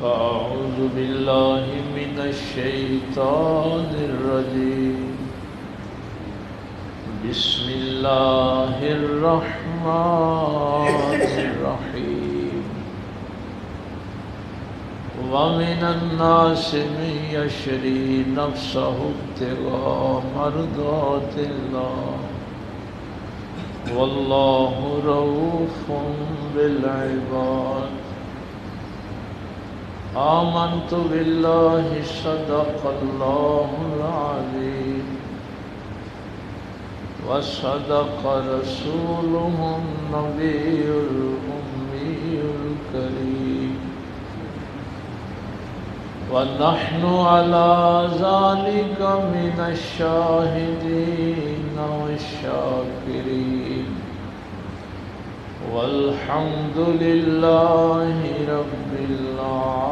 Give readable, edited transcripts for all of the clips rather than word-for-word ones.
أعوذ بالله من الشيطان الرجيم بسم الله الرحمن الرحيم ومن الناس من يشري نفسه ابتغاء مرضات الله والله رؤوف بالعباد آمنت بالله صدق الله العظيم وصدق رسوله النبي الأمي الكريم ونحن على ذلك من الشاهدين والشاكرين والحمد لله رب العالمين.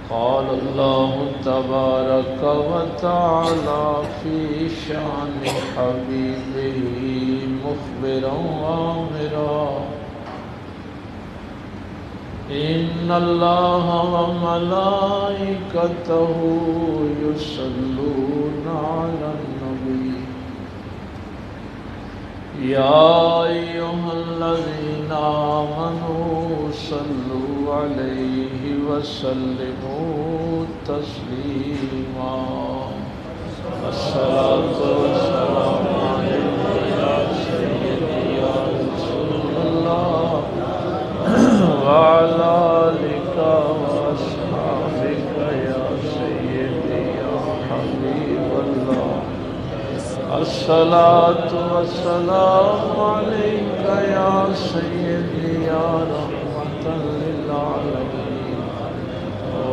قال الله تبارك وتعالى في شأن حبيبه مخبرا وآمرا إن الله وملائكته يصلون على النبي يا أيها الذين آمنوا صلوا عليه وسلموا تسليما. الصلاة والسلام عليك يا سيدي يا رسول الله وعلى آلك وأصحابك يا سيدي يا حبيب الله. الصلاة والسلام عليك يا سيدي يا رحمة للعالمين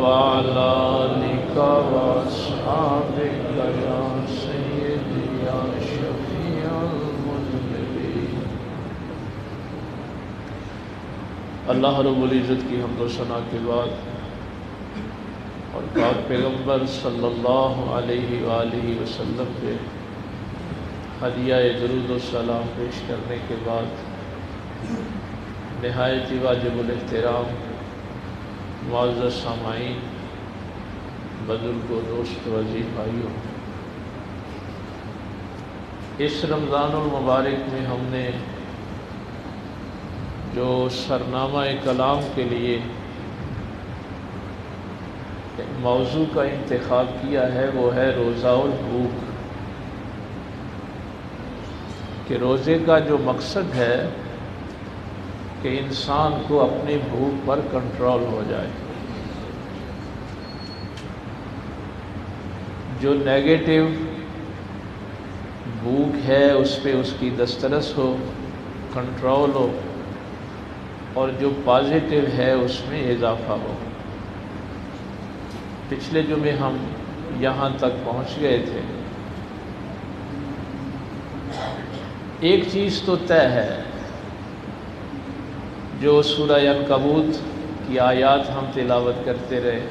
وعلى آلك وأصحابك يا سيدي يا شفيع المذنبين. اللہ رب العزت کی حمد و ثنا کے بعد اور پاک پیغمبر صلی اللہ علیہ وآلہ وسلم کے ہدیہ درود و سلام پیش کرنے کے بعد نہایت ہی واجب الاحترام معزز سامعین، بزرگ و دوست و عزیز بھائیوں، اس رمضان المبارک میں ہم نے جو سرنامہ کلام کے لیے موضوع کا انتخاب کیا ہے وہ ہے روزہ البھوک، کہ روزے کا جو مقصد ہے کہ انسان کو اپنی بھوک پر کنٹرول ہو جائے، جو نیگیٹو بھوک ہے اس پہ اس کی دسترس ہو، کنٹرول ہو، اور جو پازیٹیو ہے اس میں اضافہ ہو۔ پچھلے جمعے ہم یہاں تک پہنچ گئے تھے۔ ایک چیز تو طے ہے، جو سورہ عنکبوت کی آیات ہم تلاوت کرتے رہے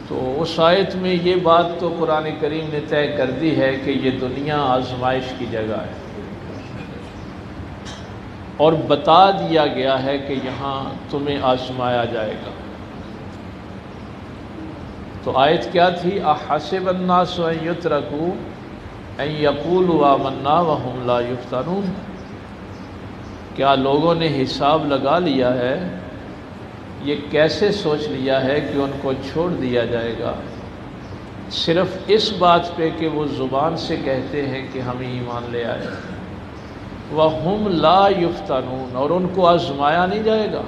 تو اس آیت میں یہ بات تو قرآن کریم نے طے کر دی ہے کہ یہ دنیا آزمائش کی جگہ ہے، اور بتا دیا گیا ہے کہ یہاں تمہیں آزمایا جائے گا۔ تو آیت کیا تھی؟ احسب الناس ان یترکوا ان یقولوا آمنا وہم لا یفتنون۔ کیا لوگوں نے حساب لگا لیا ہے، یہ کیسے سوچ لیا ہے کہ ان کو چھوڑ دیا جائے گا صرف اس بات پہ کہ وہ زبان سے کہتے ہیں کہ ہم ایمان لے آئے، وَهُمْ لَا يُفْتَنُونَ، اور ان کو آزمایا نہیں جائے گا۔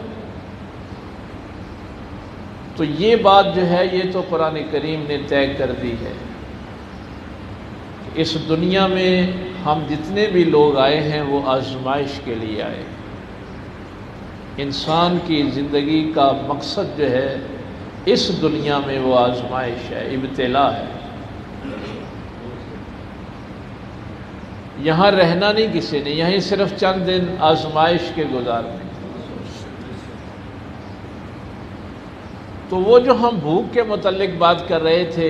تو یہ بات جو ہے یہ تو قرآن کریم نے طے کر دی ہے۔ اس دنیا میں ہم جتنے بھی لوگ آئے ہیں وہ آزمائش کے لیے آئے۔ انسان کی زندگی کا مقصد جو ہے اس دنیا میں وہ آزمائش ہے، ابتلا ہے۔ یہاں رہنا نہیں کسی نے، یہیں صرف چند دن آزمائش کے گزارنے۔ تو وہ جو ہم بھوک کے متعلق بات کر رہے تھے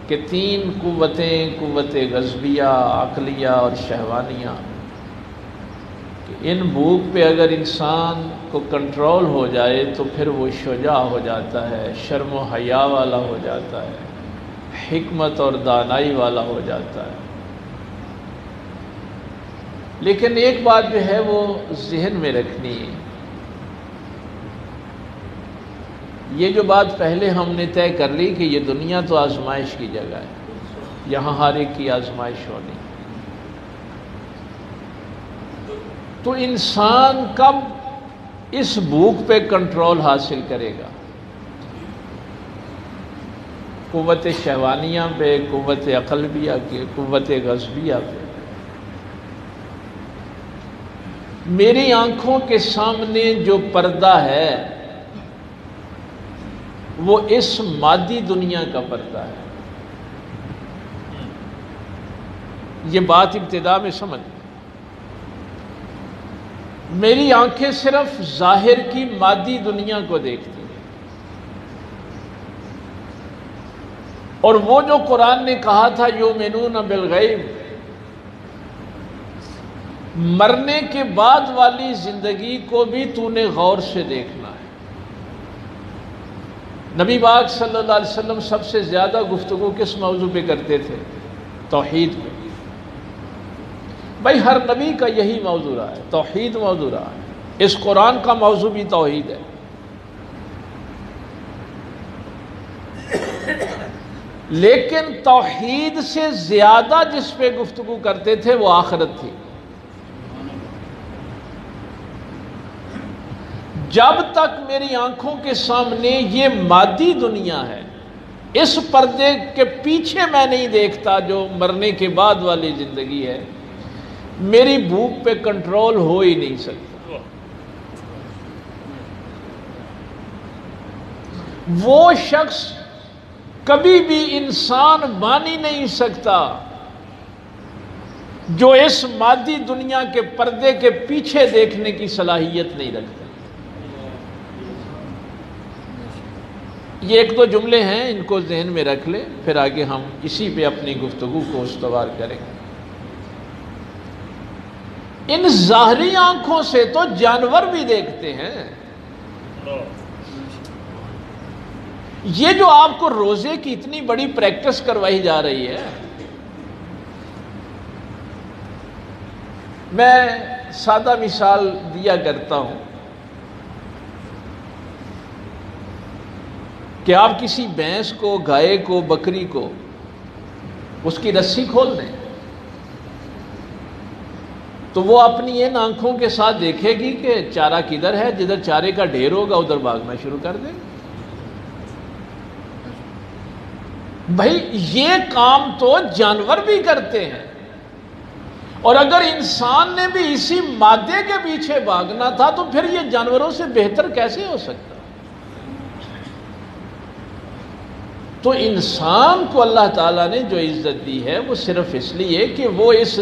کہ تین قوتیں، قوت غضبیہ، عقلیہ اور شہوانیہ، کہ ان بھوک پہ اگر انسان کو کنٹرول ہو جائے تو پھر وہ شجاع ہو جاتا ہے، شرم و حیا والا ہو جاتا ہے، حکمت اور دانائی والا ہو جاتا ہے۔ لیکن ایک بات جو ہے وہ ذہن میں رکھنی ہے، یہ جو بات پہلے ہم نے طے کر لی کہ یہ دنیا تو آزمائش کی جگہ ہے، یہاں ہر ایک کی آزمائش ہونی، تو انسان کب اس بھوک پہ کنٹرول حاصل کرے گا؟ قوت شہوانیہ پہ، قوت عقلبیہ کے، قوت غضبیہ پہ۔ میری آنکھوں کے سامنے جو پردہ ہے وہ اس مادی دنیا کا پردہ ہے۔ یہ بات ابتدا میں سمجھ، میری آنکھیں صرف ظاہر کی مادی دنیا کو دیکھتی ہیں، اور وہ جو قرآن نے کہا تھا یؤمنون بالغیب، مرنے کے بعد والی زندگی کو بھی تو نے غور سے دیکھنا ہے۔ نبی پاک صلی اللہ علیہ وسلم سب سے زیادہ گفتگو کس موضوع پہ کرتے تھے؟ توحید پہ۔ بھائی ہر نبی کا یہی موضوع رہا ہے، توحید موضوع رہا ہے، اس قرآن کا موضوع بھی توحید ہے۔ لیکن توحید سے زیادہ جس پہ گفتگو کرتے تھے وہ آخرت تھی۔ جب تک میری آنکھوں کے سامنے یہ مادی دنیا ہے، اس پردے کے پیچھے میں نہیں دیکھتا جو مرنے کے بعد والی زندگی ہے، میری بھوک پہ کنٹرول ہو ہی نہیں سکتا۔ وہ شخص کبھی بھی انسان بن ہی نہیں سکتا جو اس مادی دنیا کے پردے کے پیچھے دیکھنے کی صلاحیت نہیں رکھتا۔ یہ ایک دو جملے ہیں، ان کو ذہن میں رکھ لے، پھر آگے ہم اسی پہ اپنی گفتگو کو استوار کریں گے۔ ان ظاہری آنکھوں سے تو جانور بھی دیکھتے ہیں۔ یہ جو آپ کو روزے کی اتنی بڑی پریکٹس کروائی جا رہی ہے، میں سادہ مثال دیا کرتا ہوں کہ آپ کسی بھینس کو، گائے کو، بکری کو اس کی رسی کھول دیں تو وہ اپنی ان آنکھوں کے ساتھ دیکھے گی کہ چارہ کدھر ہے، جدھر چارے کا ڈھیر ہوگا ادھر بھاگنا شروع کر دیں۔ بھائی یہ کام تو جانور بھی کرتے ہیں، اور اگر انسان نے بھی اسی مادے کے پیچھے بھاگنا تھا تو پھر یہ جانوروں سے بہتر کیسے ہو سکتا؟ تو انسان کو اللہ تعالیٰ نے جو عزت دی ہے وہ صرف اس لیے کہ وہ اس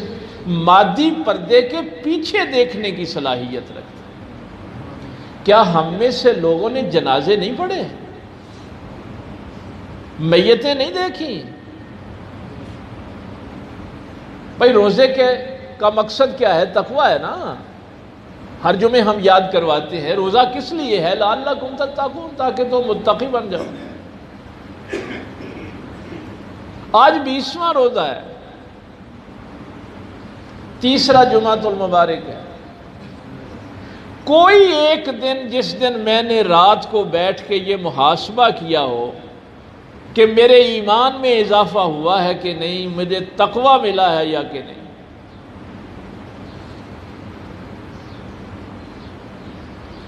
مادی پردے کے پیچھے دیکھنے کی صلاحیت رکھتا ہے۔ کیا ہم میں سے لوگوں نے جنازے نہیں پڑھے، میتیں نہیں دیکھی؟ بھائی روزے کا مقصد کیا ہے؟ تقویٰ ہے نا۔ ہر جمعے ہم یاد کرواتے ہیں روزہ کس لیے ہے؟ لعلکم تتقون، تاکہ تم متقی بن جاؤ۔ آج 20واں روزہ ہے، تیسرا جمعۃ المبارک ہے۔ کوئی ایک دن جس دن میں نے رات کو بیٹھ کے یہ محاسبہ کیا ہو کہ میرے ایمان میں اضافہ ہوا ہے کہ نہیں، مجھے تقویٰ ملا ہے یا کہ نہیں؟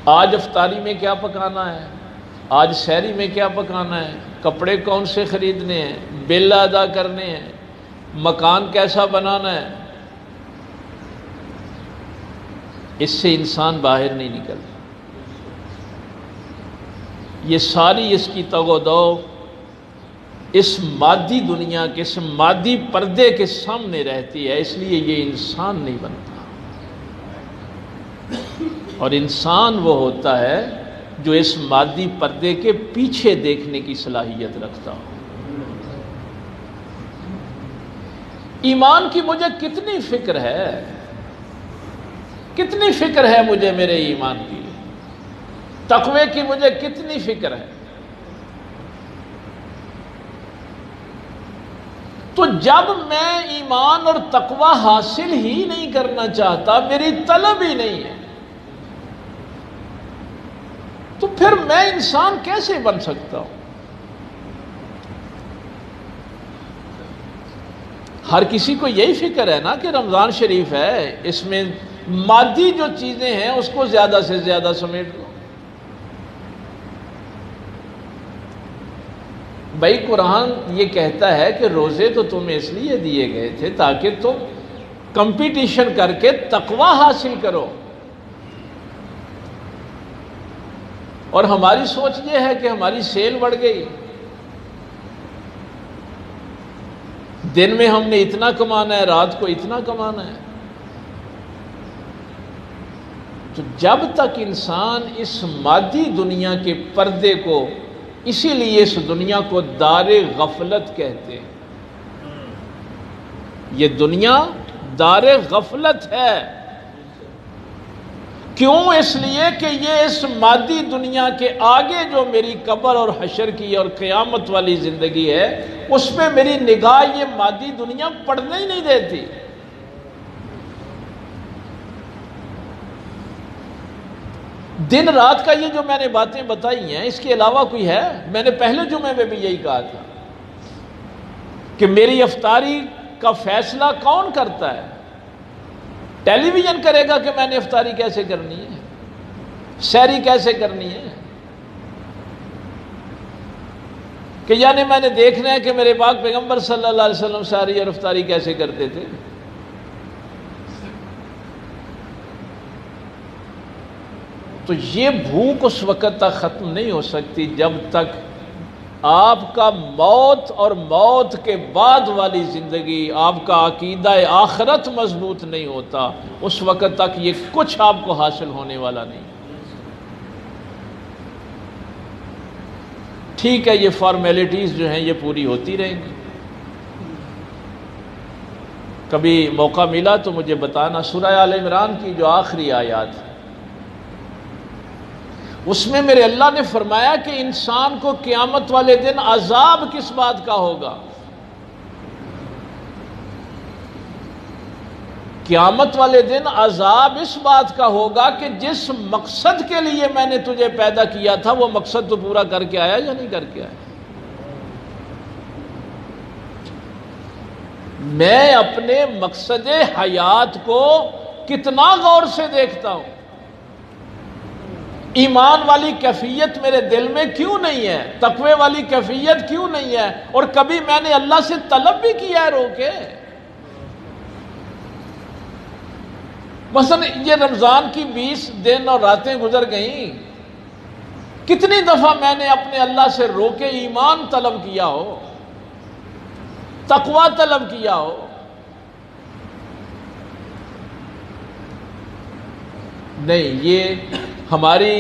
آج افطاری میں کیا پکانا ہے، آج سحری میں کیا پکانا ہے، کپڑے کون سے خریدنے ہیں، بل ادا کرنے ہیں، مکان کیسا بنانا ہے، اس سے انسان باہر نہیں نکلتا۔ یہ ساری اس کی تگ و دو اس مادی دنیا کے، اس مادی پردے کے سامنے رہتی ہے، اس لیے یہ انسان نہیں بنتا۔ اور انسان وہ ہوتا ہے جو اس مادی پردے کے پیچھے دیکھنے کی صلاحیت رکھتا ہو۔ ایمان کی مجھے کتنی فکر ہے کتنی فکر ہے مجھے میرے ایمان کی، تقوی کی مجھے کتنی فکر ہے۔ تو جب میں ایمان اور تقوی حاصل ہی نہیں کرنا چاہتا، میری طلب ہی نہیں ہے، تو پھر میں انسان کیسے بن سکتا ہوں؟ ہر کسی کو یہی فکر ہے نا کہ رمضان شریف ہے، اس میں مادی جو چیزیں ہیں اس کو زیادہ سے زیادہ سمیٹ لو۔ بھائی قرآن یہ کہتا ہے کہ روزے تو تمہیں اس لیے دیے گئے تھے تاکہ تم کمپٹیشن کر کے تقوی حاصل کرو، اور ہماری سوچ یہ ہے کہ ہماری سیل بڑھ گئی، دن میں ہم نے اتنا کمانا ہے، رات کو اتنا کمانا ہے۔ تو جب تک انسان اس مادی دنیا کے پردے کو، اسی لیے اس دنیا کو دار غفلت کہتے ہیں، یہ دنیا دار غفلت ہے۔ کیوں؟ اس لیے کہ یہ اس مادی دنیا کے آگے جو میری قبر اور حشر کی اور قیامت والی زندگی ہے، اس میں میری نگاہ یہ مادی دنیا پڑنے ہی نہیں دیتی۔ دن رات کا یہ جو میں نے باتیں بتائی ہیں، اس کے علاوہ کوئی ہے؟ میں نے پہلے جمعے میں بھی یہی کہا تھا کہ میری افطاری کا فیصلہ کون کرتا ہے؟ ٹیلی ویژن کرے گا کہ میں نے افطاری کیسے کرنی ہے، سحری کیسے کرنی ہے، کہ یعنی میں نے دیکھنا ہے کہ میرے پاک پیغمبر صلی اللہ علیہ وسلم سحری اور افطاری کیسے کرتے تھے۔ تو یہ بھوک اس وقت تک ختم نہیں ہو سکتی جب تک آپ کا موت اور موت کے بعد والی زندگی، آپ کا عقیدہ آخرت مضبوط نہیں ہوتا، اس وقت تک یہ کچھ آپ کو حاصل ہونے والا نہیں۔ ٹھیک ہے، یہ فارمیلٹیز جو ہیں یہ پوری ہوتی رہیں گی۔ کبھی موقع ملا تو مجھے بتانا، سورہ آل عمران کی جو آخری آیات ہے، اس میں میرے اللہ نے فرمایا کہ انسان کو قیامت والے دن عذاب کس بات کا ہوگا؟ قیامت والے دن عذاب اس بات کا ہوگا کہ جس مقصد کے لیے میں نے تجھے پیدا کیا تھا وہ مقصد تو پورا کر کے آیا یا نہیں کر کے آیا؟ میں اپنے مقصد حیات کو کتنا غور سے دیکھتا ہوں، ایمان والی کیفیت میرے دل میں کیوں نہیں ہے، تقوی والی کیفیت کیوں نہیں ہے، اور کبھی میں نے اللہ سے طلب بھی کیا ہے رو کے؟ مثلا یہ رمضان کی 20 دن اور راتیں گزر گئیں، کتنی دفعہ میں نے اپنے اللہ سے رو کے ایمان طلب کیا ہو، تقوی طلب کیا ہو؟ نہیں، یہ ہماری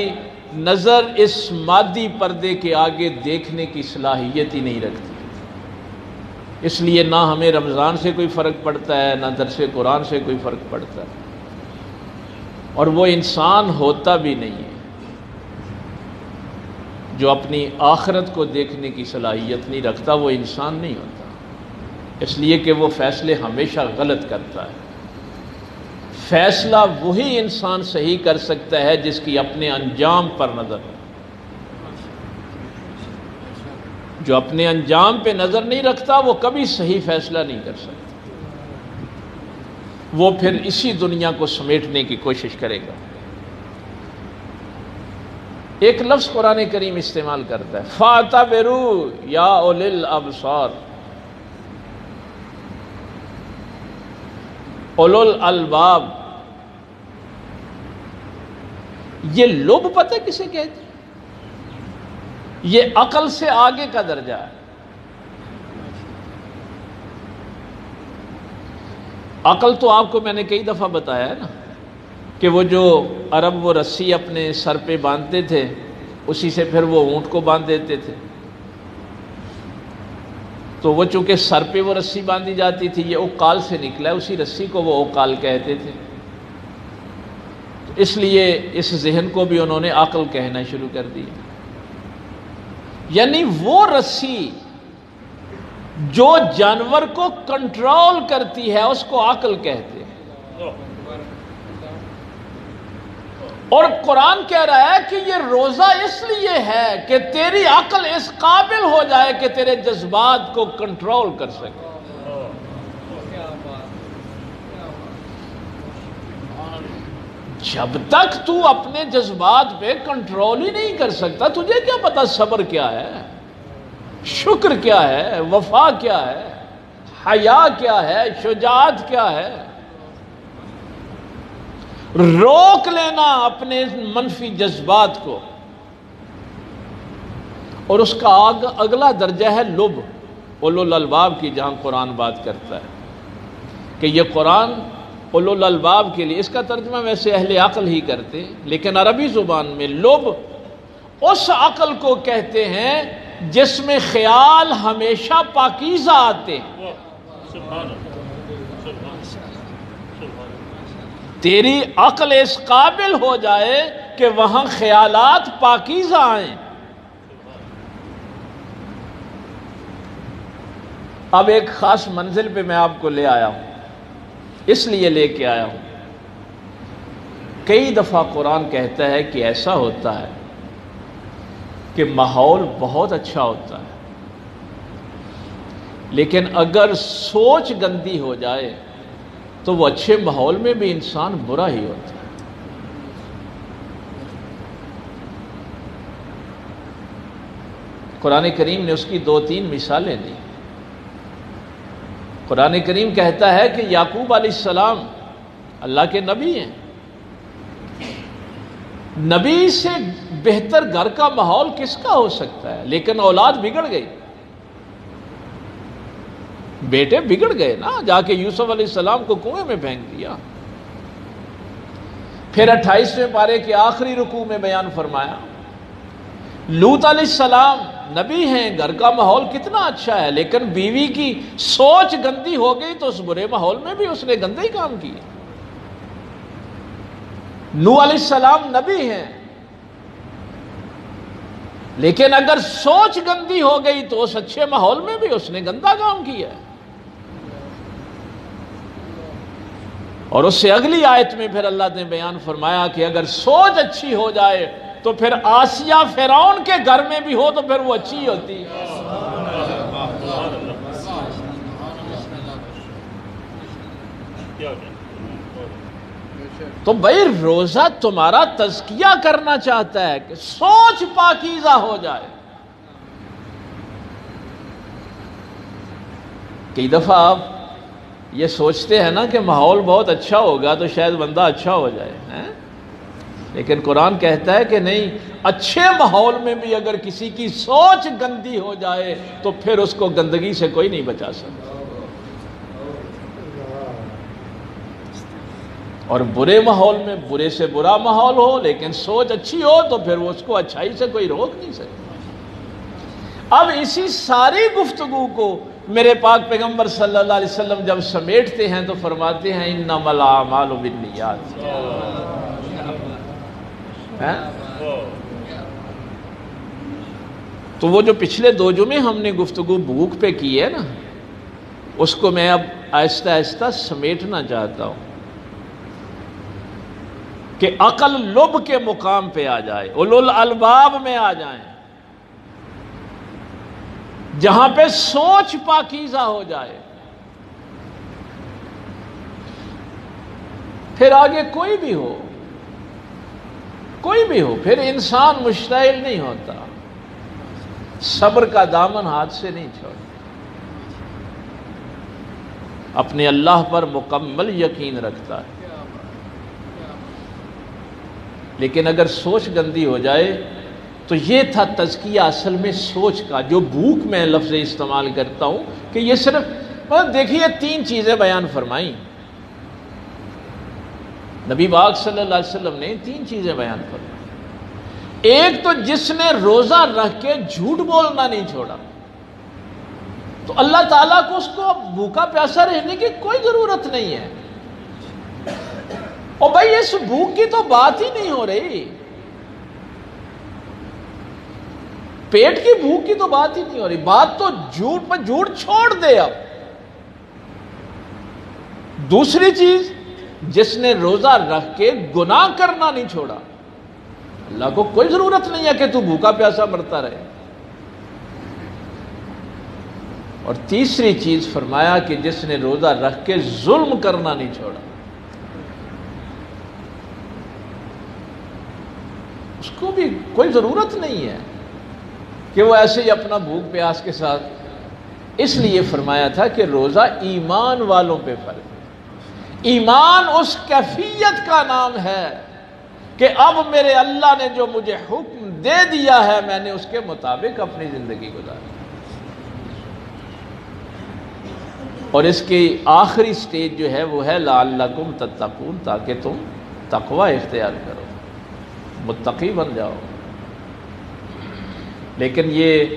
نظر اس مادی پردے کے آگے دیکھنے کی صلاحیت ہی نہیں رکھتی، اس لیے نہ ہمیں رمضان سے کوئی فرق پڑتا ہے، نہ درس قرآن سے کوئی فرق پڑتا ہے، اور وہ انسان ہوتا بھی نہیں ہے جو اپنی آخرت کو دیکھنے کی صلاحیت نہیں رکھتا، وہ انسان نہیں ہوتا، اس لیے کہ وہ فیصلے ہمیشہ غلط کرتا ہے۔ فیصلہ وہی انسان صحیح کر سکتا ہے جس کی اپنے انجام پر نظر ہو۔ جو اپنے انجام پہ نظر نہیں رکھتا وہ کبھی صحیح فیصلہ نہیں کر سکتا، وہ پھر اسی دنیا کو سمیٹنے کی کوشش کرے گا۔ ایک لفظ قرآن کریم استعمال کرتا ہے، فَاعْتَبِرُوا يَا أُولِي الْأَبْصَارِ، اولو الالباب۔ یہ لب پتہ کسے کہتے ہیں؟ یہ عقل سے آگے کا درجہ ہے۔ عقل تو آپ کو میں نے کئی دفعہ بتایا ہے نا کہ وہ جو عرب وہ رسی اپنے سر پہ باندھتے تھے، اسی سے پھر وہ اونٹ کو باندھ دیتے تھے، تو وہ چونکہ سر پہ وہ رسی باندھی جاتی تھی، یہ اوقال سے نکلا ہے، اسی رسی کو وہ اوقال کہتے تھے۔ اس لیے اس ذہن کو بھی انہوں نے عقل کہنا شروع کر دی، یعنی وہ رسی جو جانور کو کنٹرول کرتی ہے اس کو عقل کہتے ہیں۔ اور قرآن کہہ رہا ہے کہ یہ روزہ اس لیے ہے کہ تیری عقل اس قابل ہو جائے کہ تیرے جذبات کو کنٹرول کر سکے۔ جب تک تو اپنے جذبات پہ کنٹرول ہی نہیں کر سکتا، تجھے کیا پتا صبر کیا ہے، شکر کیا ہے، وفا کیا ہے، حیا کیا ہے، شجاعت کیا ہے۔ روک لینا اپنے منفی جذبات کو، اور اس کا اگلا درجہ ہے لب، اولو الالباب کی، جہاں قرآن بات کرتا ہے کہ یہ قرآن اولو الالباب کے لیے، اس کا ترجمہ ویسے اہل عقل ہی کرتے، لیکن عربی زبان میں لب اس عقل کو کہتے ہیں جس میں خیال ہمیشہ پاکیزہ آتے ہیں۔ تیری عقل اس قابل ہو جائے کہ وہاں خیالات پاکیزہ آئیں۔ اب ایک خاص منزل پہ میں آپ کو لے آیا ہوں، اس لیے لے کے آیا ہوں، کئی دفعہ قرآن کہتا ہے کہ ایسا ہوتا ہے کہ ماحول بہت اچھا ہوتا ہے، لیکن اگر سوچ گندی ہو جائے تو وہ اچھے ماحول میں بھی انسان برا ہی ہوتا ہے۔ قرآن کریم نے اس کی 2-3 مثالیں دی۔ قرآن کریم کہتا ہے کہ یعقوب علیہ السلام اللہ کے نبی ہیں، نبی سے بہتر گھر کا ماحول کس کا ہو سکتا ہے، لیکن اولاد بگڑ گئی، بیٹے بگڑ گئے نا، جا کے یوسف علیہ السلام کو کنویں میں پھینک دیا۔ پھر 28ویں پارے کے آخری رکوع میں بیان فرمایا لوط علیہ السلام نبی ہیں، گھر کا ماحول کتنا اچھا ہے، لیکن بیوی کی سوچ گندی ہو گئی تو اس برے ماحول میں بھی اس نے گندے ہی کام کیے۔ نوح علیہ السلام نبی ہیں، لیکن اگر سوچ گندی ہو گئی تو اس اچھے ماحول میں بھی اس نے گندا کام کیا ہے۔ اور اس سے اگلی آیت میں پھر اللہ نے بیان فرمایا کہ اگر سوچ اچھی ہو جائے تو پھر آسیہ فرعون کے گھر میں بھی ہو تو پھر وہ اچھی ہوتی ہے۔ تو بھائی روزہ تمہارا تزکیہ کرنا چاہتا ہے کہ سوچ پاکیزہ ہو جائے۔ کئی دفعہ آپ یہ سوچتے ہیں نا کہ ماحول بہت اچھا ہوگا تو شاید بندہ اچھا ہو جائے، لیکن قرآن کہتا ہے کہ نہیں، اچھے ماحول میں بھی اگر کسی کی سوچ گندی ہو جائے تو پھر اس کو گندگی سے کوئی نہیں بچا سکتا۔ اور برے ماحول میں برے سے برا ماحول ہو لیکن سوچ اچھی ہو تو پھر اس کو اچھائی سے کوئی روک نہیں سکتا۔ اب اسی ساری گفتگو کو میرے پاک پیغمبر صلی اللہ علیہ وسلم جب سمیٹتے ہیں تو فرماتے ہیں انما الاعمال بالنیات۔ تو وہ جو پچھلے 2 جمعے ہم نے گفتگو بھوک پہ کی ہے نا، اس کو میں اب آہستہ آہستہ سمیٹنا چاہتا ہوں کہ عقل لب کے مقام پہ آ جائے، اولو الالباب میں آ جائیں، جہاں پہ سوچ پاکیزہ ہو جائے، پھر آگے کوئی بھی ہو پھر انسان مشتعل نہیں ہوتا، صبر کا دامن ہاتھ سے نہیں چھوڑتا، اپنے اللہ پر مکمل یقین رکھتا ہے۔ لیکن اگر سوچ گندی ہو جائے تو یہ تھا تزکیہ اصل میں سوچ کا، جو بھوک میں لفظ استعمال کرتا ہوں کہ یہ صرف دیکھیے 3 چیزیں بیان فرمائیں نبی پاک صلی اللہ علیہ وسلم نے، 3 چیزیں بیان فرمائیں۔ ایک تو جس نے روزہ رکھ کے جھوٹ بولنا نہیں چھوڑا تو اللہ تعالیٰ کو اس کو بھوکا پیاسا رہنے کی کوئی ضرورت نہیں ہے۔ اور بھائی اس بھوک کی تو بات ہی نہیں ہو رہی، پیٹ کی بھوک کی تو بات ہی نہیں ہو رہی، بات تو جھوٹ پر جھوٹ چھوڑ دے۔ اب دوسری چیز، جس نے روزہ رکھ کے گناہ کرنا نہیں چھوڑا، اللہ کو کوئی ضرورت نہیں ہے کہ تو بھوکا پیاسا مرتا رہے۔ اور تیسری چیز فرمایا کہ جس نے روزہ رکھ کے ظلم کرنا نہیں چھوڑا، اس کو بھی کوئی ضرورت نہیں ہے کہ وہ ایسے ہی اپنا بھوک پیاس کے ساتھ، اس لیے فرمایا تھا کہ روزہ ایمان والوں پہ فرض ہے۔ ایمان اس کیفیت کا نام ہے کہ اب میرے اللہ نے جو مجھے حکم دے دیا ہے میں نے اس کے مطابق اپنی زندگی گزاری، اور اس کی آخری سٹیج جو ہے وہ ہے لعلکم تتقون، تاکہ تم تقوی اختیار کرو، متقی بن جاؤ۔ لیکن یہ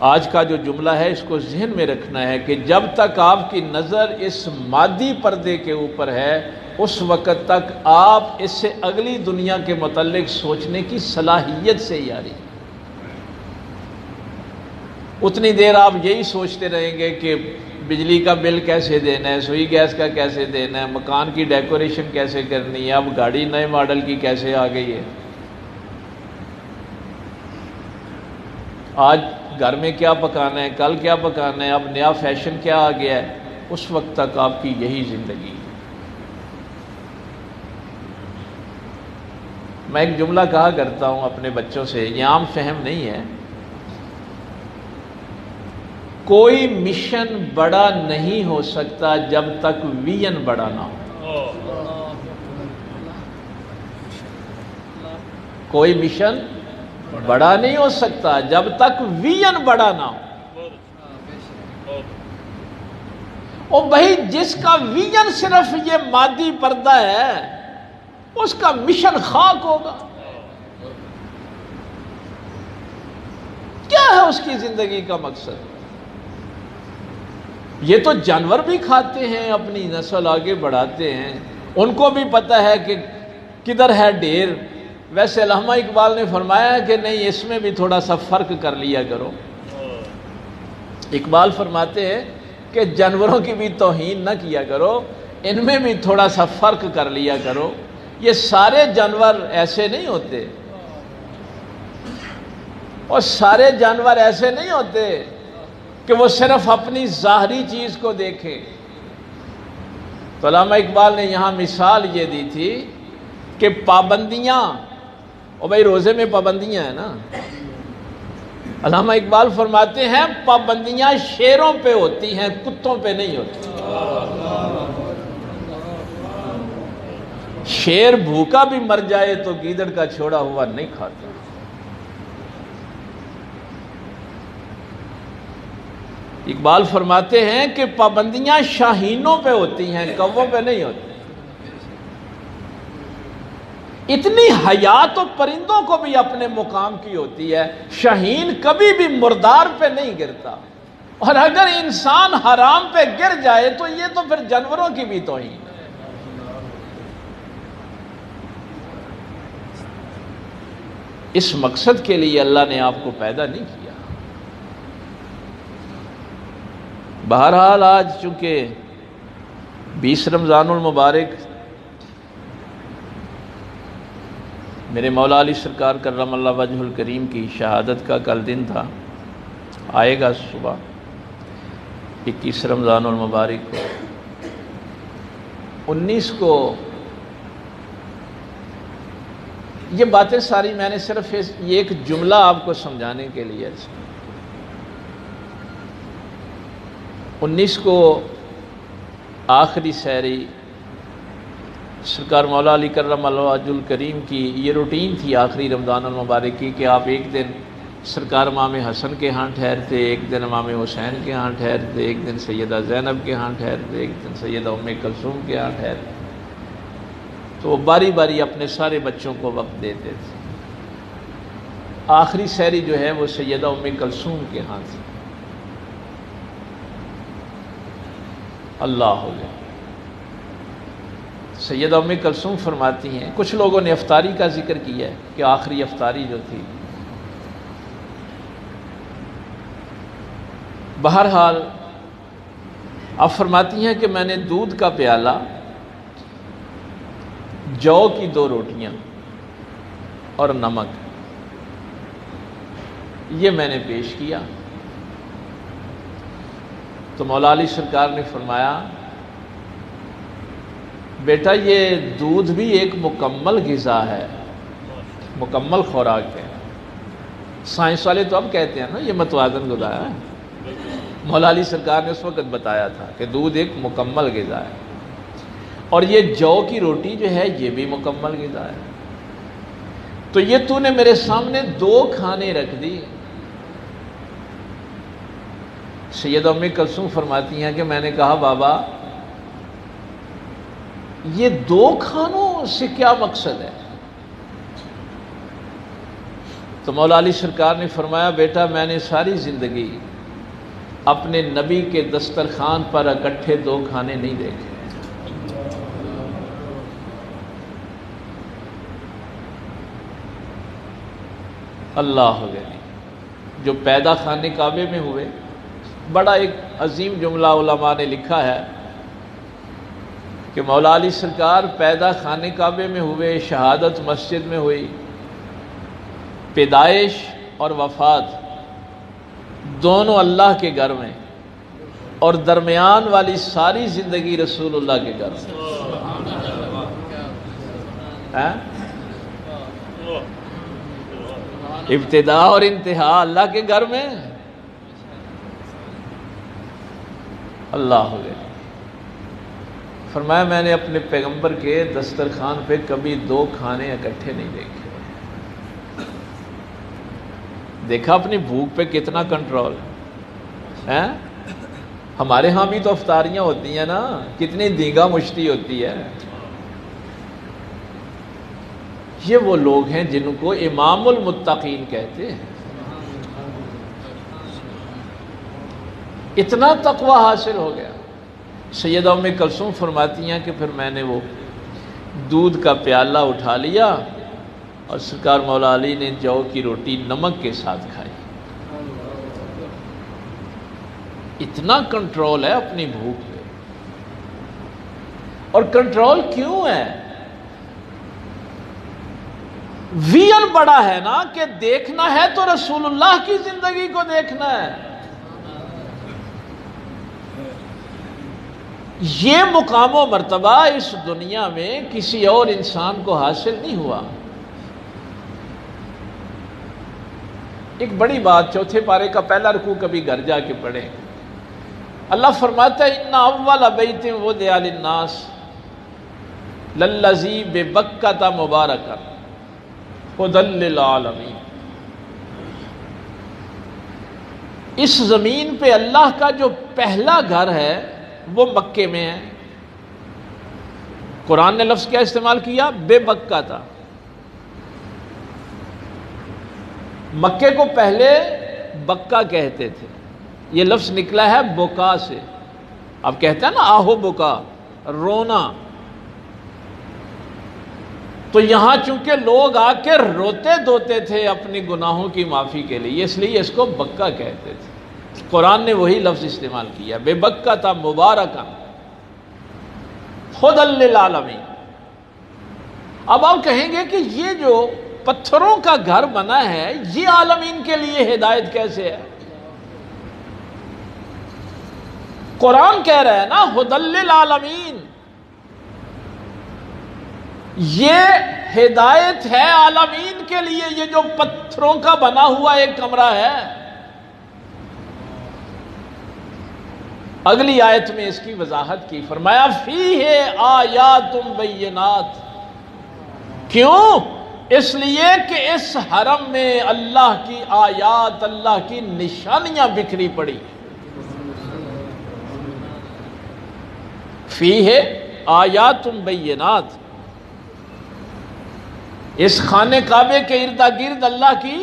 آج کا جو جملہ ہے اس کو ذہن میں رکھنا ہے کہ جب تک آپ کی نظر اس مادی پردے کے اوپر ہے اس وقت تک آپ اس سے اگلی دنیا کے متعلق سوچنے کی صلاحیت سے ہی آ رہی، اتنی دیر آپ یہی سوچتے رہیں گے کہ بجلی کا بل کیسے دینا ہے، سوئی گیس کا کیسے دینا ہے، مکان کی ڈیکوریشن کیسے کرنی ہے، اب گاڑی نئے ماڈل کی کیسے آ گئی ہے، آج گھر میں کیا پکانا ہے، کل کیا پکانا ہے، اب نیا فیشن کیا آ گیا ہے، اس وقت تک آپ کی یہی زندگی۔ میں ایک جملہ کہا کرتا ہوں اپنے بچوں سے، یہ عام فہم نہیں ہے، کوئی مشن بڑا نہیں ہو سکتا جب تک ویژن بڑا نہ ہو۔ کوئی مشن بڑا نہیں ہو سکتا جب تک ویژن بڑا نہ ہو۔ اور بھائی جس کا ویژن صرف یہ مادی پردہ ہے اس کا مشن خاک ہوگا۔ کیا ہے اس کی زندگی کا مقصد؟ یہ تو جانور بھی کھاتے ہیں، اپنی نسل آگے بڑھاتے ہیں، ان کو بھی پتہ ہے کہ کدھر ہے ڈھیر۔ ویسے علامہ اقبال نے فرمایا کہ نہیں، اس میں بھی تھوڑا سا فرق کر لیا کرو۔ اقبال فرماتے ہیں کہ جانوروں کی بھی توہین نہ کیا کرو، ان میں بھی تھوڑا سا فرق کر لیا کرو۔ یہ سارے جانور ایسے نہیں ہوتے، اور سارے جانور ایسے نہیں ہوتے کہ وہ صرف اپنی ظاہری چیز کو دیکھیں۔ تو علامہ اقبال نے یہاں مثال یہ دی تھی کہ پابندیاں، اور بھائی روزے میں پابندیاں ہیں نا، علامہ اقبال فرماتے ہیں پابندیاں شیروں پہ ہوتی ہیں، کتوں پہ نہیں ہوتی۔ شیر بھوکا بھی مر جائے تو گیدڑ کا چھوڑا ہوا نہیں کھاتا۔ اقبال فرماتے ہیں کہ پابندیاں شاہینوں پہ ہوتی ہیں، کووں پہ نہیں ہوتی۔ اتنی حیا تو پرندوں کو بھی اپنے مقام کی ہوتی ہے، شاہین کبھی بھی مردار پہ نہیں گرتا، اور اگر انسان حرام پہ گر جائے تو یہ تو پھر جانوروں کی بھی توہین ہے۔ اس مقصد کے لیے اللہ نے آپ کو پیدا نہیں کیا۔ بہرحال آج چونکہ 20 رمضان المبارک میرے مولا علی سرکار کرم اللہ وجہ الکریم کی شہادت کا کل دن تھا، آئے گا صبح 21 رمضان المبارک کو، 19 کو یہ باتیں ساری میں نے صرف یہ ایک جملہ آپ کو سمجھانے کے لیے 19 کو آخری سحری سرکار مولا علی کرم اللہ وجہ الکریم کی یہ روٹین تھی آخری رمضان المبارک کی کہ آپ ایک دن سرکار امام حسن کے ہاں ٹھہرتے، ایک دن امام حسین کے ہاں ٹھہرتے، ایک دن سیدہ زینب کے ہاں ٹھہرتے، ایک دن سیدہ ام کلثوم کے ہاں ٹھہرتے، تو وہ باری باری اپنے سارے بچوں کو وقت دیتے تھے۔ آخری سحری جو ہے وہ سیدہ ام کلثوم کے ہاں تھی۔ اللہ ہو گیا، سیدہ ام کلثوم فرماتی ہیں، کچھ لوگوں نے افطاری کا ذکر کیا ہے کہ آخری افطاری جو تھی، بہرحال آپ فرماتی ہیں کہ میں نے دودھ کا پیالہ، جو کی 2 روٹیاں اور نمک یہ میں نے پیش کیا، تو مولا علی سرکار نے فرمایا بیٹا یہ دودھ بھی ایک مکمل غذا ہے، مکمل خوراک ہے۔ سائنس والے تو اب کہتے ہیں نا یہ متوازن غذا ہے، مولا علی سرکار نے اس وقت بتایا تھا کہ دودھ ایک مکمل غذا ہے، اور یہ جو کی روٹی جو ہے یہ بھی مکمل غذا ہے۔ تو یہ تو نے میرے سامنے 2 کھانے رکھ دی۔ سیدہ ام کلثوم فرماتی ہیں کہ میں نے کہا بابا یہ 2 کھانوں سے کیا مقصد ہے؟ تو مولا علی سرکار نے فرمایا بیٹا میں نے ساری زندگی اپنے نبی کے دسترخوان پر اکٹھے 2 کھانے نہیں دیکھے۔ اللہ ہو گئے جو پیدا خانے کعبے میں ہوئے، بڑا ایک عظیم جملہ علماء نے لکھا ہے کہ مولا علی سرکار پیدا خانے کعبے میں ہوئے، شہادت مسجد میں ہوئی، پیدائش اور وفات دونوں اللہ کے گھر میں، اور درمیان والی ساری زندگی رسول اللہ کے گھر میں۔ ابتدا اور انتہا اللہ کے گھر میں، اللہ ہو گئے۔ فرمایا میں نے اپنے پیغمبر کے دسترخوان پہ کبھی 2 کھانے اکٹھے نہیں دیکھے۔ دیکھا اپنی بھوک پہ کتنا کنٹرول ہے۔ ہمارے ہاں بھی تو افطاریاں ہوتی ہیں نا، کتنی دیگا مشتی ہوتی ہے۔ یہ وہ لوگ ہیں جن کو امام المتقین کہتے ہیں۔ اتنا تقوی حاصل ہو گیا۔ سیدہ ام کلثوم فرماتی ہیں کہ پھر میں نے وہ دودھ کا پیالہ اٹھا لیا اور سرکار مولا علی نے جو کی روٹی نمک کے ساتھ کھائی۔ اتنا کنٹرول ہے اپنی بھوک پہ۔ اور کنٹرول کیوں ہے؟ ویژن بڑا ہے نا کہ دیکھنا ہے تو رسول اللہ کی زندگی کو دیکھنا ہے۔ یہ مقام و مرتبہ اس دنیا میں کسی اور انسان کو حاصل نہیں ہوا۔ ایک بڑی بات 4 پارے کا پہلا رکوع کبھی گھر جا کے پڑھیں۔ اللہ فرماتا ہے ان اول بیت وضع للناس للذی ببکۃ مبارکا ھدی للعالمین۔ اس زمین پہ اللہ کا جو پہلا گھر ہے وہ مکے میں ہے۔ قرآن نے لفظ کیا استعمال کیا؟ بے بکہ تھا۔ مکے کو پہلے بکہ کہتے تھے، یہ لفظ نکلا ہے بکا سے۔ اب کہتے ہیں نا آہو بکا، رونا۔ تو یہاں چونکہ لوگ آ کے روتے دھوتے تھے اپنی گناہوں کی معافی کے لیے، اس لیے اس کو بکہ کہتے تھے۔ قرآن نے وہی لفظ استعمال کیا، بے بکہ تھا مبارکا ھدی للعالمین۔ اب آپ کہیں گے کہ یہ جو پتھروں کا گھر بنا ہے یہ عالمین کے لیے ہدایت کیسے ہے؟ قرآن کہہ رہا ہے نا ھدی للعالمین، یہ ہدایت ہے عالمین کے لیے۔ یہ جو پتھروں کا بنا ہوا ایک کمرہ ہے، اگلی آیت میں اس کی وضاحت کی، فرمایا فیہ آیات بینات۔ کیوں؟ اس لیے کہ اس حرم میں اللہ کی آیات، اللہ کی نشانیاں بکھری پڑی۔ فیہ آیات بینات، اس خانے کعبے کے ارد گرد اللہ کی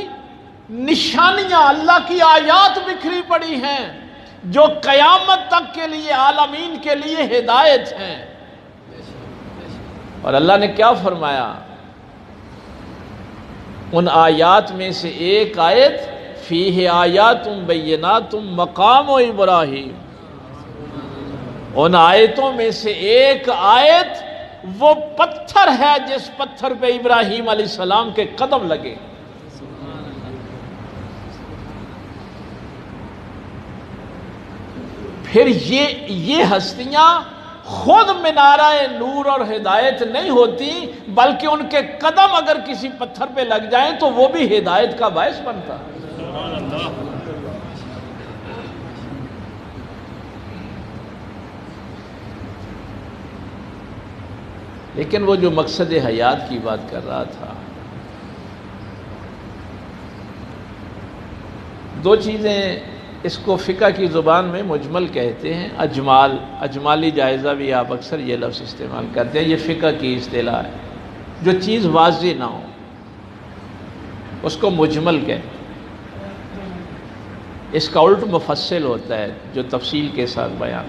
نشانیاں، اللہ کی آیات بکھری پڑی ہیں جو قیامت تک کے لیے عالمین کے لیے ہدایت ہیں۔ اور اللہ نے کیا فرمایا؟ ان آیات میں سے ایک آیت فیہ آیات بینات مقام ابراہیم، ان آیتوں میں سے ایک آیت وہ پتھر ہے جس پتھر پہ ابراہیم علیہ السلام کے قدم لگے۔ پھر یہ ہستیاں خود منارہ نور اور ہدایت نہیں ہوتی، بلکہ ان کے قدم اگر کسی پتھر پہ لگ جائیں تو وہ بھی ہدایت کا باعث بنتا۔ لیکن وہ جو مقصد حیات کی بات کر رہا تھا، دو چیزیں اس کو فقہ کی زبان میں مجمل کہتے ہیں، اجمالی جائزہ بھی آپ اکثر یہ لفظ استعمال کرتے ہیں، یہ فقہ کی اصطلاح ہے۔ جو چیز واضح نہ ہو اس کو مجمل کہتے ہیں، اس کا الٹ مفصل ہوتا ہے جو تفصیل کے ساتھ بیان۔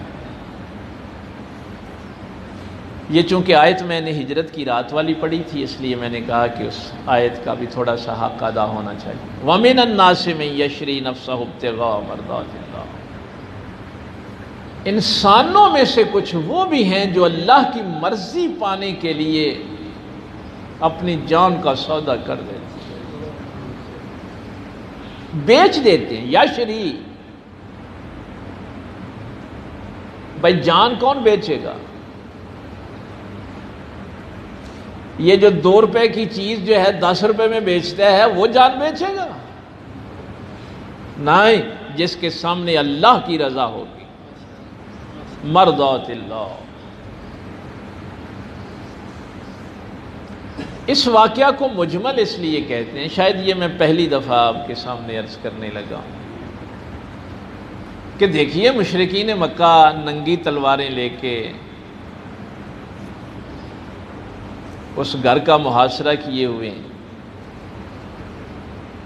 یہ چونکہ آیت میں نے ہجرت کی رات والی پڑھی تھی، اس لیے میں نے کہا کہ اس آیت کا بھی تھوڑا سا حق ادا ہونا چاہیے۔ وَمِنَ النَّاسِ مَن يَشْرِي نَفْسَهُ ابْتِغَاءَ مَرْضَاتِ اللَّهِ، انسانوں میں سے کچھ وہ بھی ہیں جو اللہ کی مرضی پانے کے لیے اپنی جان کا سودا کر دیتے ہیں، بیچ دیتے ہیں۔ یشری، بھائی جان کون بیچے گا؟ یہ جو 2 روپے کی چیز جو ہے 10 روپے میں بیچتا ہے وہ جان بیچے گا؟ نہیں، جس کے سامنے اللہ کی رضا ہوگی، مرضات اللہ۔ اس واقعہ کو مجمل اس لیے کہتے ہیں، شاید یہ میں پہلی دفعہ آپ کے سامنے عرض کرنے لگا کہ دیکھیے مشرکین مکہ ننگی تلواریں لے کے اس گھر کا محاصرہ کیے ہوئے ہیں،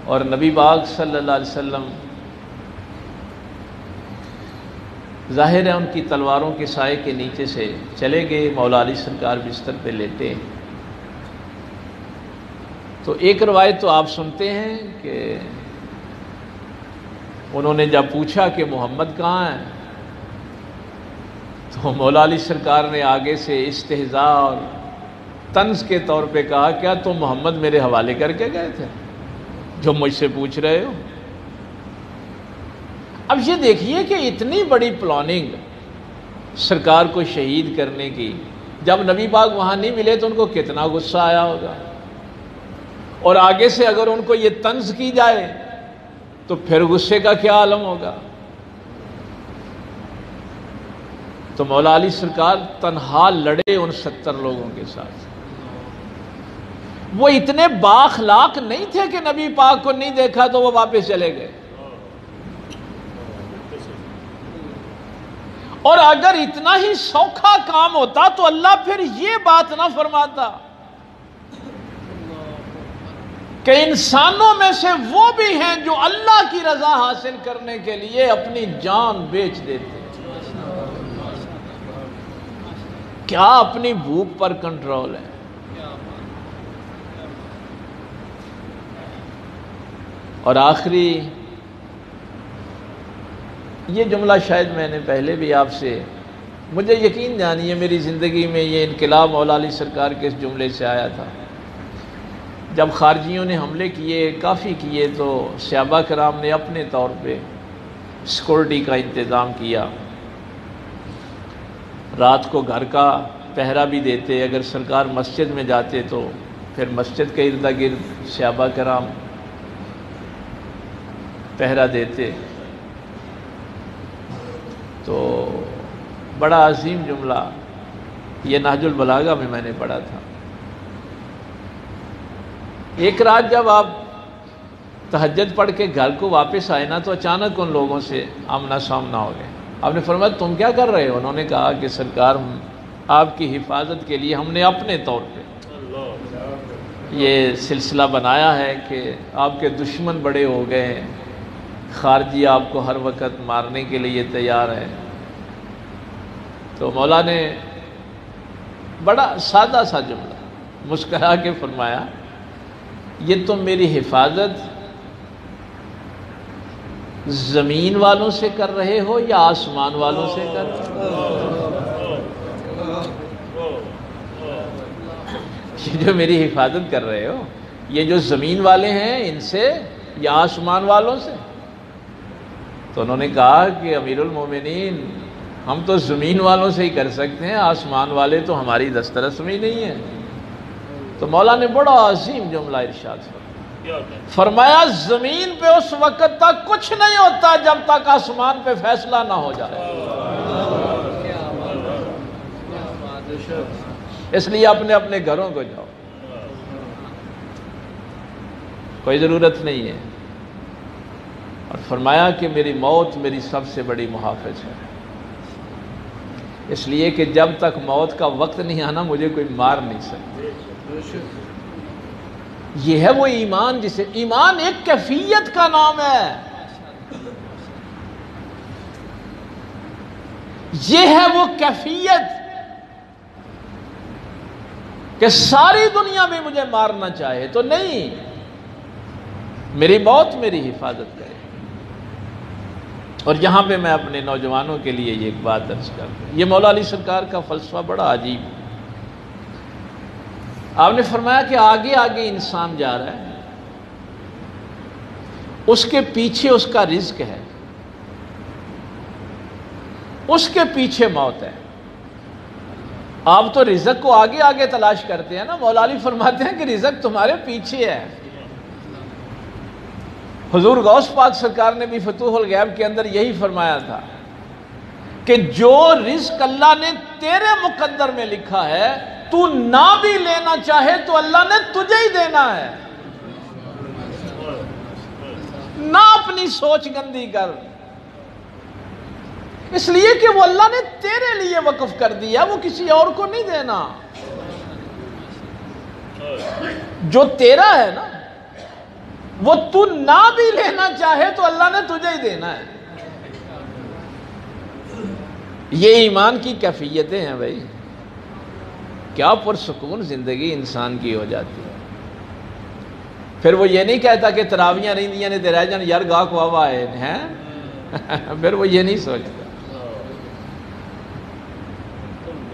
اور نبی پاک صلی اللہ علیہ وسلم ظاہر ہے ان کی تلواروں کے سائے کے نیچے سے چلے گئے، مولا علی سرکار بستر پہ لیٹے۔ تو ایک روایت تو آپ سنتے ہیں کہ انہوں نے جب پوچھا کہ محمد کہاں ہے، تو مولا علی سرکار نے آگے سے استہزاء اور طنز کے طور پہ کہا، کیا تم محمد میرے حوالے کر کے گئے تھے جو مجھ سے پوچھ رہے ہو؟ اب یہ دیکھیے کہ اتنی بڑی پلاننگ سرکار کو شہید کرنے کی، جب نبی پاک وہاں نہیں ملے تو ان کو کتنا غصہ آیا ہوگا، اور آگے سے اگر ان کو یہ طنز کی جائے تو پھر غصے کا کیا عالم ہوگا۔ تو مولا علی سرکار تنہا لڑے ان 70 لوگوں کے ساتھ۔ وہ اتنے بااخلاق نہیں تھے کہ نبی پاک کو نہیں دیکھا تو وہ واپس چلے گئے، اور اگر اتنا ہی سوکھا کام ہوتا تو اللہ پھر یہ بات نہ فرماتا کہ انسانوں میں سے وہ بھی ہیں جو اللہ کی رضا حاصل کرنے کے لیے اپنی جان بیچ دیتے ہیں۔ کیا اپنی بھوک پر کنٹرول ہے؟ اور آخری یہ جملہ شاید میں نے پہلے بھی آپ سے، مجھے یقین جانیے میری زندگی میں یہ انقلاب مولا علی سرکار کے اس جملے سے آیا تھا۔ جب خارجیوں نے حملے کیے، کافی کیے، تو صحابہ کرام نے اپنے طور پہ سیکورٹی کا انتظام کیا، رات کو گھر کا پہرا بھی دیتے، اگر سرکار مسجد میں جاتے تو پھر مسجد کے ارد گرد صحابہ کرام پہرا دیتے۔ تو بڑا عظیم جملہ یہ نہج البلاغہ میں نے پڑھا تھا۔ ایک رات جب آپ تہجد پڑھ کے گھر کو واپس آئے نا، تو اچانک ان لوگوں سے آمنا سامنا ہو گئے۔ آپ نے فرمایا تم کیا کر رہے ہو؟ انہوں نے کہا کہ سرکار آپ کی حفاظت کے لیے ہم نے اپنے طور پہ یہ سلسلہ بنایا ہے کہ آپ کے دشمن بڑے ہو گئے ہیں، خارجی آپ کو ہر وقت مارنے کے لیے تیار ہے۔ تو مولا نے بڑا سادہ سا جملہ، مسکرا کے فرمایا یہ تم میری حفاظت زمین والوں سے کر رہے ہو یا آسمان والوں سے کر رہے ہو؟ یہ جو میری حفاظت کر رہے ہو یہ جو زمین والے ہیں ان سے یا آسمان والوں سے؟ تو انہوں نے کہا کہ امیر المومنین ہم تو زمین والوں سے ہی کر سکتے ہیں، آسمان والے تو ہماری دسترس میں ہی نہیں ہیں۔ تو مولا نے بڑا عظیم جملہ ارشاد فرمایا زمین پہ اس وقت تک کچھ نہیں ہوتا جب تک آسمان پہ فیصلہ نہ ہو جائے۔ اس لیے اپنے اپنے گھروں کو جاؤ، کوئی ضرورت نہیں ہے۔ اور فرمایا کہ میری موت میری سب سے بڑی محافظ ہے، اس لیے کہ جب تک موت کا وقت نہیں آنا مجھے کوئی مار نہیں سکتا۔ یہ ہے وہ ایمان جسے ایمان ایک کیفیت کا نام ہے، یہ ہے وہ کیفیت کہ ساری دنیا بھی مجھے مارنا چاہے تو نہیں، میری موت میری حفاظت کرے۔ اور یہاں پہ میں اپنے نوجوانوں کے لیے یہ ایک بات درج کرتا ہوں، یہ مولا علی سرکار کا فلسفہ بڑا عجیب ہے۔ آپ نے فرمایا کہ آگے آگے انسان جا رہا ہے، اس کے پیچھے اس کا رزق ہے، اس کے پیچھے موت ہے۔ آپ تو رزق کو آگے آگے تلاش کرتے ہیں نا، مولا علی فرماتے ہیں کہ رزق تمہارے پیچھے ہے۔ حضور غوث پاک سرکار نے بھی فتوح الغیب کے اندر یہی فرمایا تھا کہ جو رزق اللہ نے تیرے مقدر میں لکھا ہے تو نہ بھی لینا چاہے تو اللہ نے تجھے ہی دینا ہے، نہ اپنی سوچ گندی کر، اس لیے کہ وہ اللہ نے تیرے لیے وقف کر دیا، وہ کسی اور کو نہیں دینا۔ جو تیرا ہے نا وہ تو نہ بھی لینا چاہے تو اللہ نے تجھے ہی دینا ہے۔ یہ ایمان کی کیفیتیں ہیں بھائی، کیا پرسکون زندگی انسان کی ہو جاتی ہے۔ پھر وہ یہ نہیں کہتا کہ تراویاں نہیں دیا نے تیرا جان یار گاہ کو آوا ہے ہیں پھر وہ یہ نہیں سوچتا،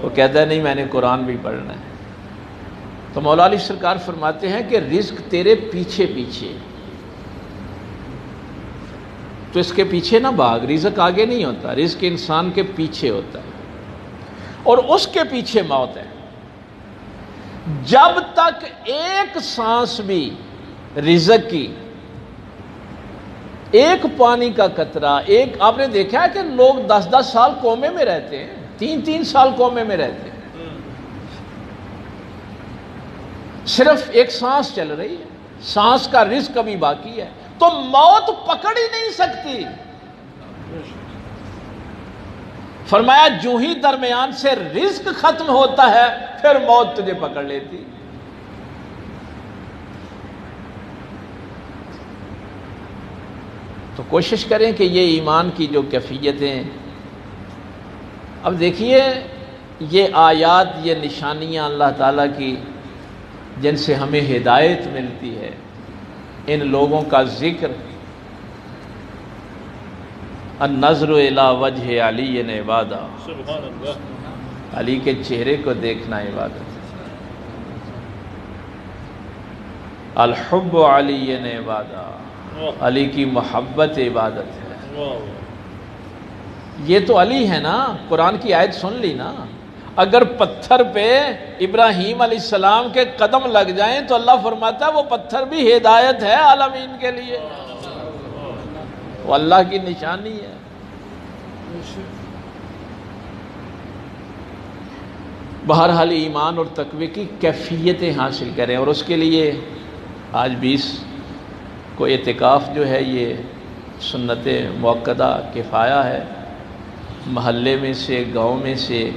وہ کہتا ہے نہیں میں نے قرآن بھی پڑھنا ہے۔ تو مولا علی سرکار فرماتے ہیں کہ رزق تیرے پیچھے پیچھے، تو اس کے پیچھے نہ بھاگ، رزق آگے نہیں ہوتا، رزق انسان کے پیچھے ہوتا ہے، اور اس کے پیچھے موت ہے۔ جب تک ایک سانس بھی رزق کی، ایک پانی کا قطرہ، ایک آپ نے دیکھا ہے کہ لوگ 10-10 سال کومے میں رہتے ہیں، 3-3 سال کومے میں رہتے ہیں، صرف ایک سانس چل رہی ہے، سانس کا رزق ابھی باقی ہے، تو موت پکڑ ہی نہیں سکتی۔ فرمایا جو ہی درمیان سے رزق ختم ہوتا ہے پھر موت تجھے پکڑ لیتی۔ تو کوشش کریں کہ یہ ایمان کی جو کیفیتیں، اب دیکھیے یہ آیات، یہ نشانیاں اللہ تعالیٰ کی جن سے ہمیں ہدایت ملتی ہے، ان لوگوں کا ذکر، النظر الی وجہ علی عبادہ، علی کے چہرے کو دیکھنا عبادت ہے، الحب علی عبادہ، علی کی محبت عبادت ہے۔ یہ تو علی ہے نا، قرآن کی آیت سن لی نا، اگر پتھر پہ ابراہیم علیہ السلام کے قدم لگ جائیں تو اللہ فرماتا ہے وہ پتھر بھی ہدایت ہے عالمین کے لیے، وہ اللہ کی نشانی ہے۔ بہرحال ایمان اور تقوی کی کیفیتیں حاصل کریں، اور اس کے لیے آج 20 کو اعتکاف جو ہے یہ سنت موقدہ کفایہ ہے، محلے میں سے، گاؤں میں سے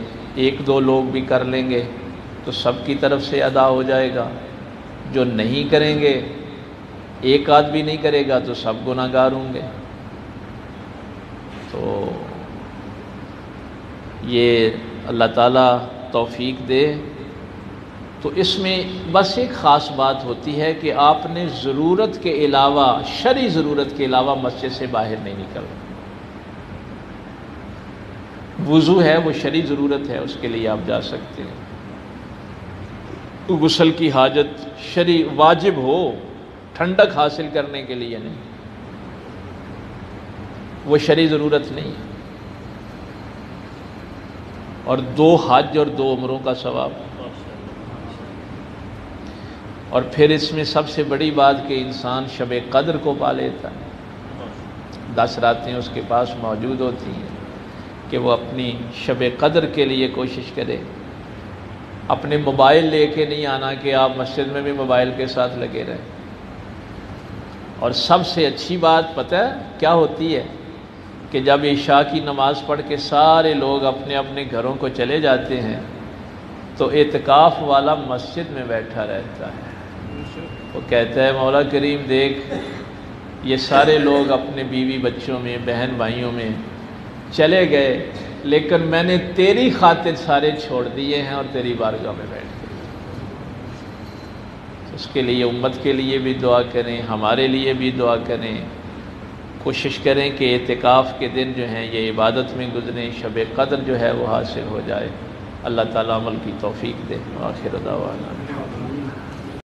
1-2 لوگ بھی کر لیں گے تو سب کی طرف سے ادا ہو جائے گا، جو نہیں کریں گے، ایک آدھ بھی نہیں کرے گا تو سب گناہگار ہوں گے۔ تو یہ اللہ تعالیٰ توفیق دے تو اس میں بس ایک خاص بات ہوتی ہے کہ آپ نے ضرورت کے علاوہ، شرعی ضرورت کے علاوہ مسجد سے باہر نہیں نکلنا۔ وضو ہے وہ شرعی ضرورت ہے، اس کے لیے آپ جا سکتے ہیں۔ غسل کی حاجت شرعی واجب ہو، ٹھنڈک حاصل کرنے کے لیے نہیں، وہ شرعی ضرورت نہیں ہے۔ اور 2 حج اور 2 عمروں کا ثواب۔ اور پھر اس میں سب سے بڑی بات کہ انسان شب قدر کو پا لیتا ہے۔ 10 راتیں اس کے پاس موجود ہوتی ہیں کہ وہ اپنی شب قدر کے لیے کوشش کرے۔ اپنے موبائل لے کے نہیں آنا کہ آپ مسجد میں بھی موبائل کے ساتھ لگے رہیں۔ اور سب سے اچھی بات پتہ ہے کیا ہوتی ہے کہ جب عشاء کی نماز پڑھ کے سارے لوگ اپنے اپنے گھروں کو چلے جاتے ہیں تو اعتکاف والا مسجد میں بیٹھا رہتا ہے۔ وہ کہتا ہے مولا کریم دیکھ، یہ سارے لوگ اپنے بیوی بچوں میں، بہن بھائیوں میں چلے گئے، لیکن میں نے تیری خاطر سارے چھوڑ دیے ہیں اور تیری بارگاہ میں بیٹھ گئے۔ اس کے لیے امت کے لیے بھی دعا کریں، ہمارے لیے بھی دعا کریں، کوشش کریں کہ اعتکاف کے دن جو ہیں یہ عبادت میں گزریں، شب قدر جو ہے وہ حاصل ہو جائے۔ اللہ تعالیٰ عمل کی توفیق دے۔ آخر دعوانا